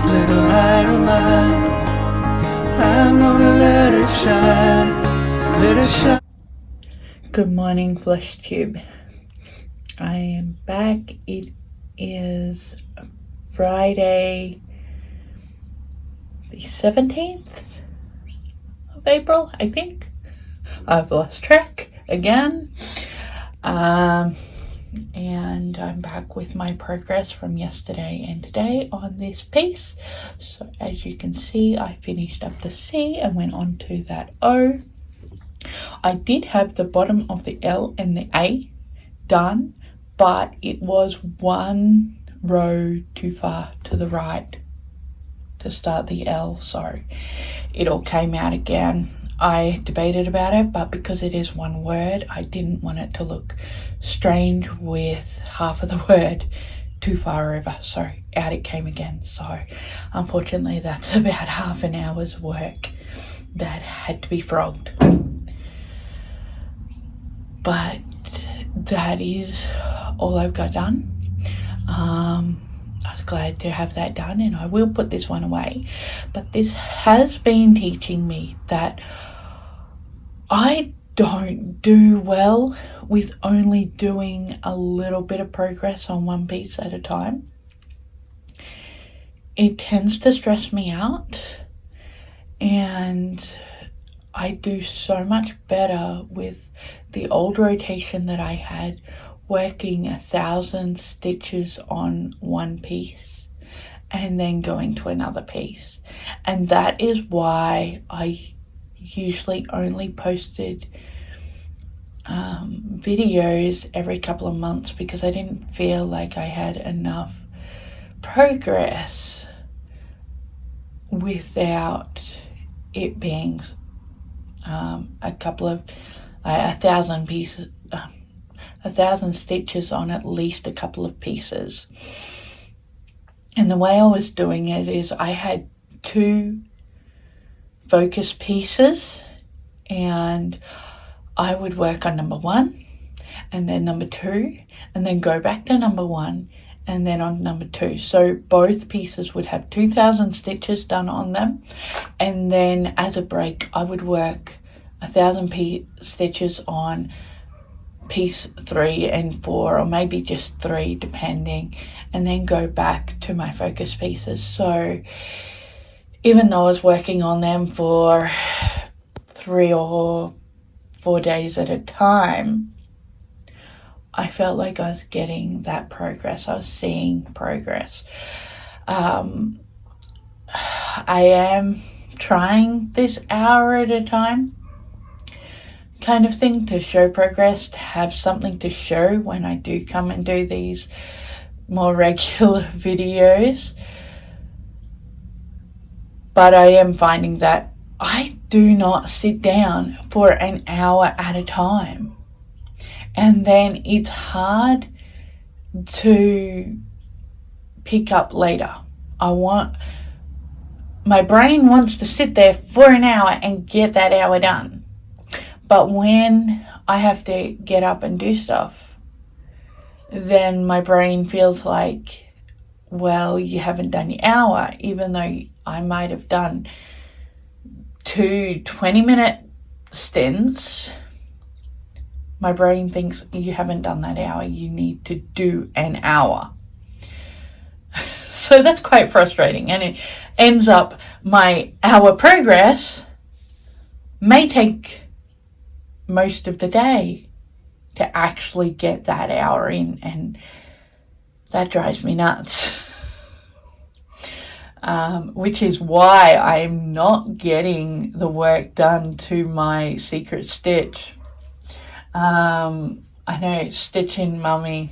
little light of mine, I'm gonna let it shine, let it shine. Good morning, Flosstube. I am back. It is Friday the 17th of April, I think. I've lost track again. And I'm back with my progress from yesterday and today on this piece. So as you can see, I finished up the C and went on to that O. I did have the bottom of the L and the A done, but it was one row too far to the right to start the L, so it all came out again. I debated about it, but because it is one word, I didn't want it to look strange with half of the word too far over, so out it came again. So unfortunately, that's about half an hour's work that had to be frogged. But that is all I've got done. I was glad to have that done, and I will put this one away. But this has been teaching me that I don't do well with only doing a little bit of progress on one piece at a time. It tends to stress me out, and I do so much better with the old rotation that I had, working 1,000 stitches on one piece and then going to another piece. And that is why I usually only posted videos every couple of months, because I didn't feel like I had enough progress without it being a couple of 1,000 pieces, 1,000 stitches on at least a couple of pieces. And the way I was doing it is I had 2 focus pieces, and I would work on number 1 and then number 2 and then go back to number 1 and then on number 2. So both pieces would have 2,000 stitches done on them, and then as a break I would work 1,000 stitches on piece 3 and 4, or maybe just 3 depending, and then go back to my focus pieces. So even though I was working on them for 3 or 4 days at a time, I felt like I was getting that progress. I was seeing progress. I am trying this hour at a time kind of thing to show progress, to have something to show when I do come and do these more regular videos. But I am finding that I do not sit down for an hour at a time. And then it's hard to pick up later. My brain wants to sit there for an hour and get that hour done. But when I have to get up and do stuff, then my brain feels like, well, you haven't done your hour, even though I might have done 2 20-minute stints. My brain thinks you haven't done that hour, you need to do an hour. So that's quite frustrating, and it ends up my hour progress may take most of the day to actually get that hour in, and that drives me nuts. Which is why I'm not getting the work done to my secret stitch. I know Stitching Mummy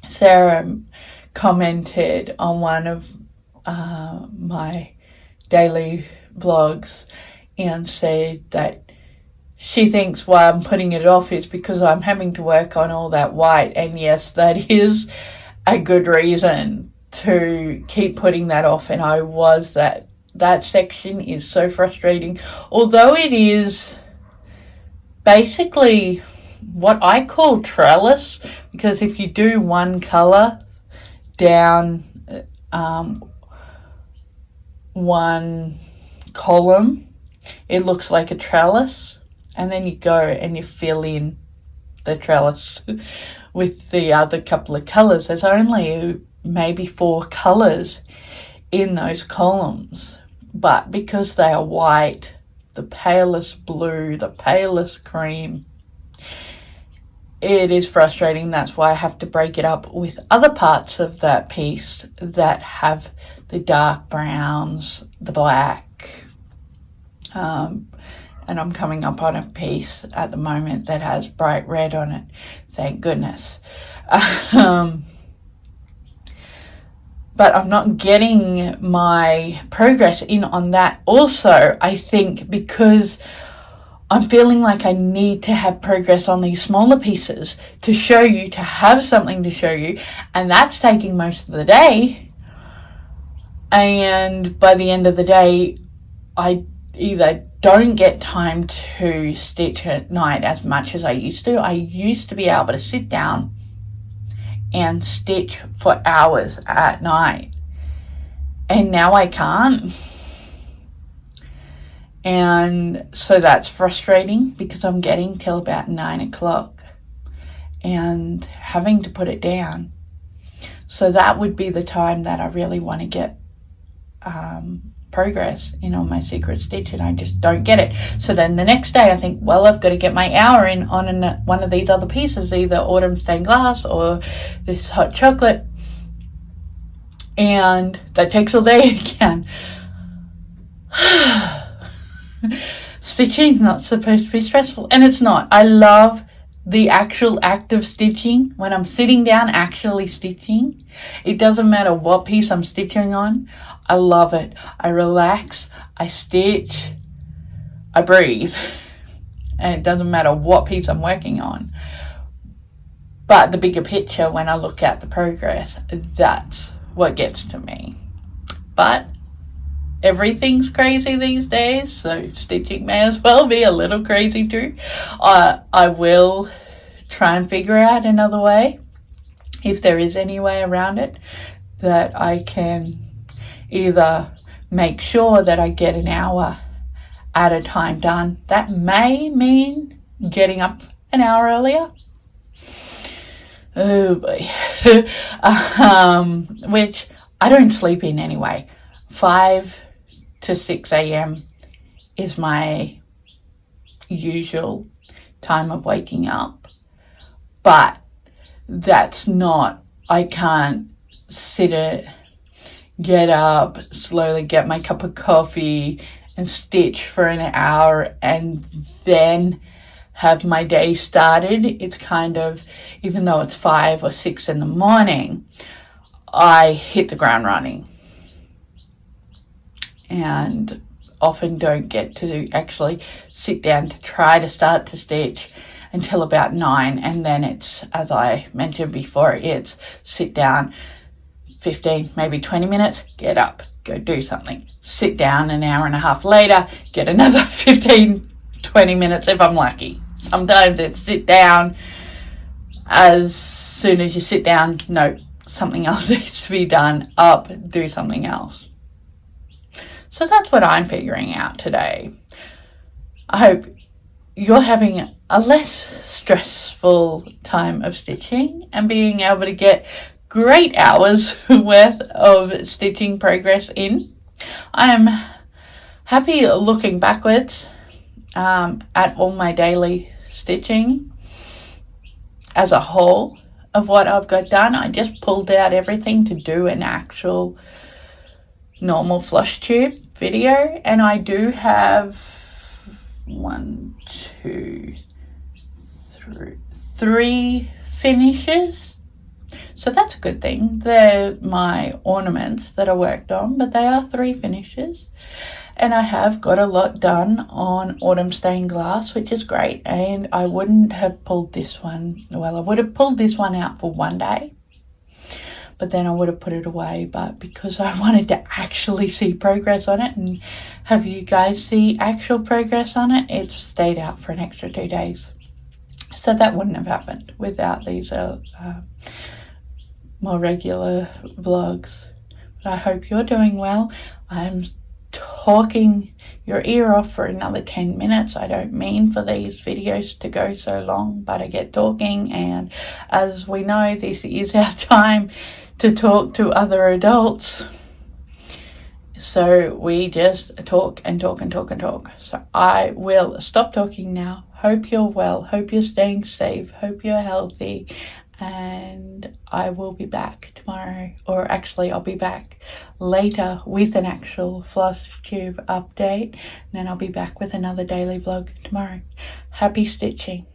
Sarah commented on one of my daily vlogs and said that she thinks why I'm putting it off is because I'm having to work on all that white. And yes, that is a good reason to keep putting that off. And I was that section is so frustrating. Although it is basically what I call trellis, because if you do one color down one column, it looks like a trellis, and then you go and you fill in the trellis with the other couple of colors. There's only maybe 4 colors in those columns, but because they are white, the palest blue, the palest cream, it is frustrating. That's why I have to break it up with other parts of that piece that have the dark browns, the black, and I'm coming up on a piece at the moment that has bright red on it, thank goodness. But I'm not getting my progress in on that also, I think, because I'm feeling like I need to have progress on these smaller pieces to show you, to have something to show you, and that's taking most of the day. And by the end of the day, I either don't get time to stitch at night as much as I used to. I used to be able to sit down and stitch for hours at night, and now I can't. And so that's frustrating because I'm getting till about 9 o'clock and having to put it down. So that would be the time that I really want to get progress in on my secret stitch, and I just don't get it. So then the next day I think, well, I've got to get my hour in on one of these other pieces, either autumn stained glass or this hot chocolate, and that takes all day again. Stitching not supposed to be stressful, and it's not. I love the actual act of stitching. When I'm sitting down actually stitching, it doesn't matter what piece I'm stitching on, I love it. I relax, I stitch, I breathe, and it doesn't matter what piece I'm working on. But the bigger picture, when I look at the progress, that's what gets to me. But everything's crazy these days, so stitching may as well be a little crazy too. I will try and figure out another way, if there is any way around it, that I can either make sure that I get an hour at a time done. That may mean getting up an hour earlier. Oh boy. Which I don't sleep in anyway. 5 to 6 a.m. is my usual time of waking up. But that's not, I can't get up, slowly get my cup of coffee and stitch for an hour and then have my day started. It's kind of, even though it's 5 or 6 in the morning, I hit the ground running and often don't get to actually sit down to try to start to stitch until about 9, and then it's, as I mentioned before, it's sit down 15, maybe 20 minutes, get up, go do something, sit down an hour and a half later, get another 15, 20 minutes if I'm lucky. Sometimes it's sit down, as soon as you sit down, no, something else needs to be done, up, do something else. So that's what I'm figuring out today. I hope you're having a less stressful time of stitching and being able to get great hours worth of stitching progress in. I'm happy looking backwards at all my daily stitching as a whole of what I've got done. I just pulled out everything to do an actual normal Flosstube video, and I do have 3 finishes, so that's a good thing. They're my ornaments that I worked on, but they are 3 finishes, and I have got a lot done on autumn stained glass, which is great. And I wouldn't have pulled this one, well, I would have pulled this one out for one day, but then I would have put it away. But because I wanted to actually see progress on it and have you guys see actual progress on it, it's stayed out for an extra 2 days. So that wouldn't have happened without these more regular vlogs. But I hope you're doing well. I'm talking your ear off for another 10 minutes. I don't mean for these videos to go so long, but I get talking, and as we know, this is our time to talk to other adults. So we just talk and talk and talk and talk. So I will stop talking now. Hope you're well. Hope you're staying safe. Hope you're healthy. And I will be back tomorrow. Or actually, I'll be back later with an actual Flosstube update. And then I'll be back with another daily vlog tomorrow. Happy stitching.